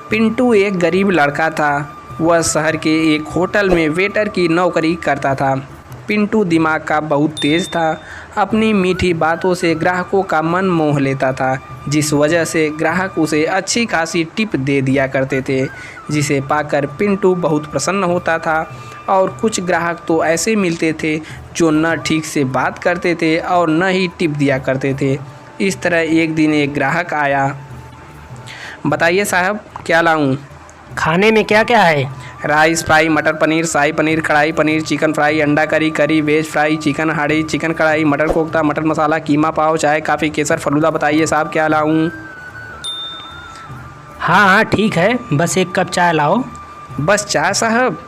पिंटू एक गरीब लड़का था। वह शहर के एक होटल में वेटर की नौकरी करता था। पिंटू दिमाग का बहुत तेज था। अपनी मीठी बातों से ग्राहकों का मन मोह लेता था, जिस वजह से ग्राहक उसे अच्छी खासी टिप दे दिया करते थे, जिसे पाकर पिंटू बहुत प्रसन्न होता था। और कुछ ग्राहक तो ऐसे मिलते थे जो न ठीक से बात करते थे और न ही टिप दिया करते थे। इस तरह एक दिन एक ग्राहक आया। बताइए साहब, क्या लाऊं? खाने में क्या क्या है? राइस फ्राई, मटर पनीर, शाही पनीर, कढ़ाई पनीर, चिकन फ्राई, अंडा करी, करी वेज फ्राई, चिकन हांडी, चिकन कढ़ाई, मटर कोफ्ता, मटर मसाला, कीमा पाव, चाय काफ़ी, केसर, फलूदा। बताइए साहब, क्या लाऊं? हाँ हाँ ठीक है, बस एक कप चाय लाओ। बस चाय साहब?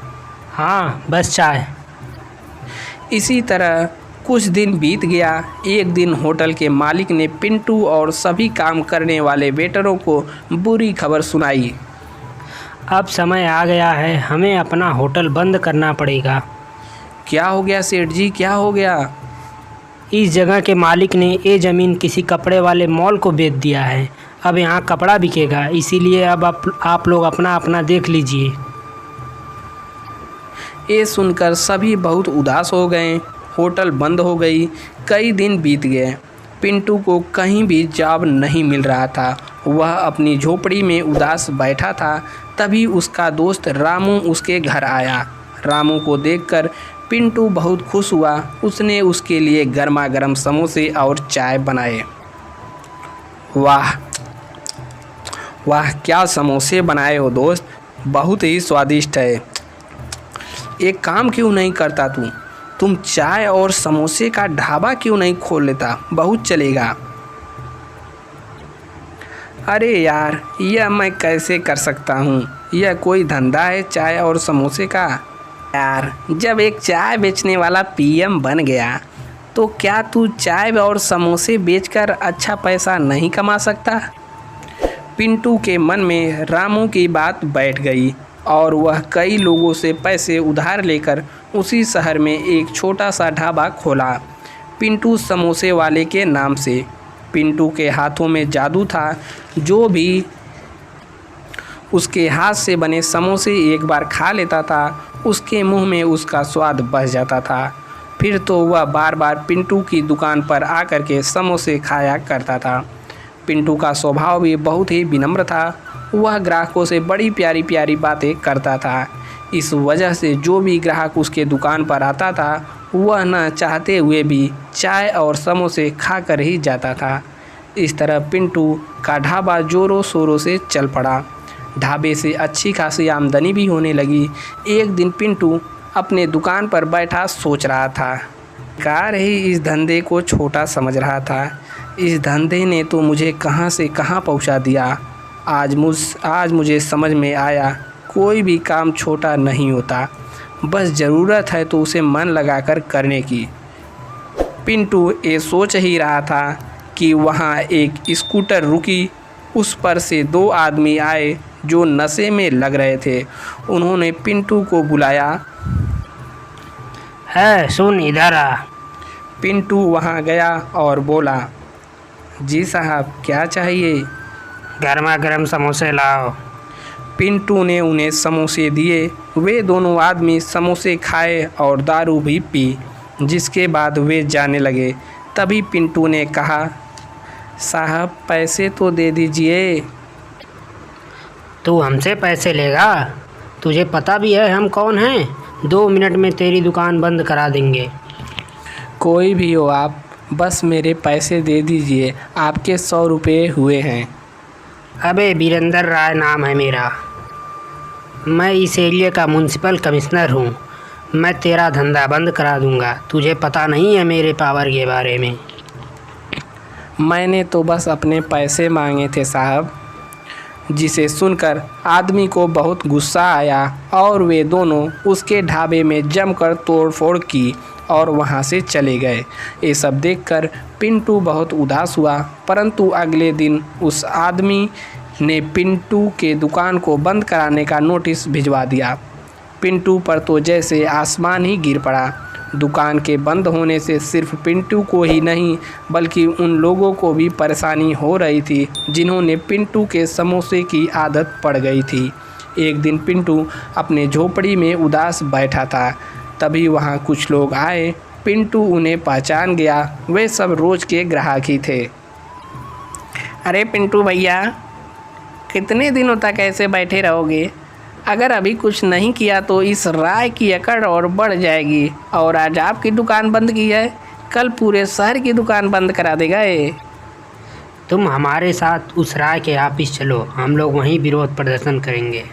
हाँ बस चाय। इसी तरह कुछ दिन बीत गया। एक दिन होटल के मालिक ने पिंटू और सभी काम करने वाले वेटरों को बुरी खबर सुनाई। अब समय आ गया है, हमें अपना होटल बंद करना पड़ेगा। क्या हो गया सेठ जी, क्या हो गया? इस जगह के मालिक ने ये ज़मीन किसी कपड़े वाले मॉल को बेच दिया है। अब यहाँ कपड़ा बिकेगा, इसीलिए अब आप लोग अपना अपना देख लीजिए। ये सुनकर सभी बहुत उदास हो गए। होटल बंद हो गई। कई दिन बीत गए। पिंटू को कहीं भी जॉब नहीं मिल रहा था। वह अपनी झोपड़ी में उदास बैठा था। तभी उसका दोस्त रामू उसके घर आया। रामू को देखकर पिंटू बहुत खुश हुआ। उसने उसके लिए गर्मा गर्म समोसे और चाय बनाए। वाह वाह, क्या समोसे बनाए हो दोस्त, बहुत ही स्वादिष्ट है। एक काम क्यों नहीं करता तुम चाय और समोसे का ढाबा क्यों नहीं खोल लेता, बहुत चलेगा। अरे यार, यह मैं कैसे कर सकता हूँ? यह कोई धंधा है चाय और समोसे का? यार, जब एक चाय बेचने वाला पीएम बन गया तो क्या तू चाय और समोसे बेचकर अच्छा पैसा नहीं कमा सकता? पिंटू के मन में रामू की बात बैठ गई और वह कई लोगों से पैसे उधार लेकर उसी शहर में एक छोटा सा ढाबा खोला, पिंटू समोसे वाले के नाम से। पिंटू के हाथों में जादू था। जो भी उसके हाथ से बने समोसे एक बार खा लेता था, उसके मुंह में उसका स्वाद बस जाता था। फिर तो वह बार बार पिंटू की दुकान पर आकर के समोसे खाया करता था। पिंटू का स्वभाव भी बहुत ही विनम्र था। वह ग्राहकों से बड़ी प्यारी प्यारी बातें करता था। इस वजह से जो भी ग्राहक उसके दुकान पर आता था, वह न चाहते हुए भी चाय और समोसे खाकर ही जाता था। इस तरह पिंटू का ढाबा जोरों शोरों से चल पड़ा। ढाबे से अच्छी खासी आमदनी भी होने लगी। एक दिन पिंटू अपने दुकान पर बैठा सोच रहा था। कार ही इस धंधे को छोटा समझ रहा था। इस धंधे ने तो मुझे कहां से कहां पहुंचा दिया। आज मुझे समझ में आया, कोई भी काम छोटा नहीं होता, बस ज़रूरत है तो उसे मन लगाकर करने की। पिंटू ये सोच ही रहा था कि वहाँ एक स्कूटर रुकी। उस पर से दो आदमी आए जो नशे में लग रहे थे। उन्होंने पिंटू को बुलाया। है, सुन इधर आ। पिंटू वहाँ गया और बोला, जी साहब, क्या चाहिए? गर्मा गर्म समोसे लाओ। पिंटू ने उन्हें समोसे दिए। वे दोनों आदमी समोसे खाए और दारू भी पी, जिसके बाद वे जाने लगे। तभी पिंटू ने कहा, साहब पैसे तो दे दीजिए। तू हमसे पैसे लेगा? तुझे पता भी है हम कौन हैं? 2 मिनट में तेरी दुकान बंद करा देंगे। कोई भी हो आप, बस मेरे पैसे दे दीजिए, आपके 100 रुपये हुए हैं। अबे वीरेंद्र राय नाम है मेरा। मैं इस एरिया का म्युनिसिपल कमिश्नर हूँ। मैं तेरा धंधा बंद करा दूँगा। तुझे पता नहीं है मेरे पावर के बारे में? मैंने तो बस अपने पैसे मांगे थे साहब। जिसे सुनकर आदमी को बहुत गुस्सा आया और वे दोनों उसके ढाबे में जमकर तोड़फोड़ की और वहां से चले गए। ये सब देखकर पिंटू बहुत उदास हुआ। परंतु अगले दिन उस आदमी ने पिंटू के दुकान को बंद कराने का नोटिस भिजवा दिया। पिंटू पर तो जैसे आसमान ही गिर पड़ा। दुकान के बंद होने से सिर्फ पिंटू को ही नहीं बल्कि उन लोगों को भी परेशानी हो रही थी जिन्होंने पिंटू के समोसे की आदत पड़ गई थी। एक दिन पिंटू अपने झोपड़ी में उदास बैठा था, तभी वहाँ कुछ लोग आए। पिंटू उन्हें पहचान गया, वे सब रोज के ग्राहक ही थे। अरे पिंटू भैया, कितने दिनों तक ऐसे बैठे रहोगे? अगर अभी कुछ नहीं किया तो इस राय की अकड़ और बढ़ जाएगी। और आज आपकी दुकान बंद की है, कल पूरे शहर की दुकान बंद करा देगा ये। तुम हमारे साथ उस राय के ऑफिस चलो, हम लोग वहीं विरोध प्रदर्शन करेंगे।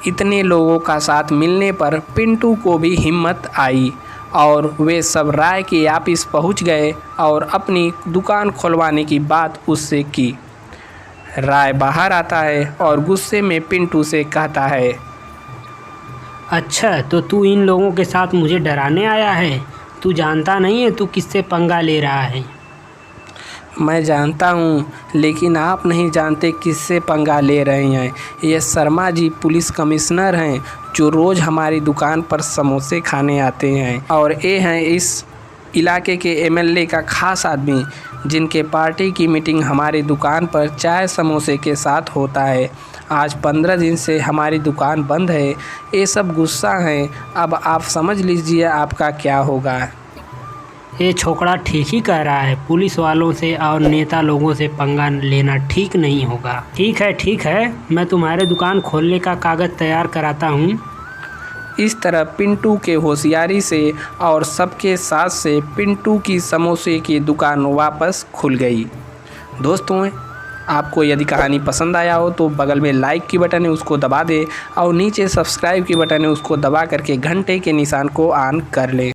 इतने लोगों का साथ मिलने पर पिंटू को भी हिम्मत आई और वे सब राय के ऑफिस पहुंच गए और अपनी दुकान खुलवाने की बात उससे की। राय बाहर आता है और गुस्से में पिंटू से कहता है, अच्छा, तो तू इन लोगों के साथ मुझे डराने आया है? तू जानता नहीं है तू किससे पंगा ले रहा है? मैं जानता हूँ, लेकिन आप नहीं जानते किससे पंगा ले रहे हैं। ये शर्मा जी पुलिस कमिश्नर हैं जो रोज़ हमारी दुकान पर समोसे खाने आते हैं, और ये हैं इस इलाके के एमएलए का खास आदमी जिनके पार्टी की मीटिंग हमारी दुकान पर चाय समोसे के साथ होता है। आज 15 दिन से हमारी दुकान बंद है। ये सब गुस्सा हैं, अब आप समझ लीजिए आपका क्या होगा। ये छोकरा ठीक ही कह रहा है, पुलिस वालों से और नेता लोगों से पंगा लेना ठीक नहीं होगा। ठीक है, मैं तुम्हारे दुकान खोलने का कागज़ तैयार कराता हूँ। इस तरह पिंटू के होशियारी से और सबके साथ से पिंटू की समोसे की दुकान वापस खुल गई। दोस्तों, आपको यदि कहानी पसंद आया हो तो बगल में लाइक की बटन है उसको दबा दें और नीचे सब्सक्राइब की बटन है उसको दबा करके घंटे के निशान को ऑन कर लें।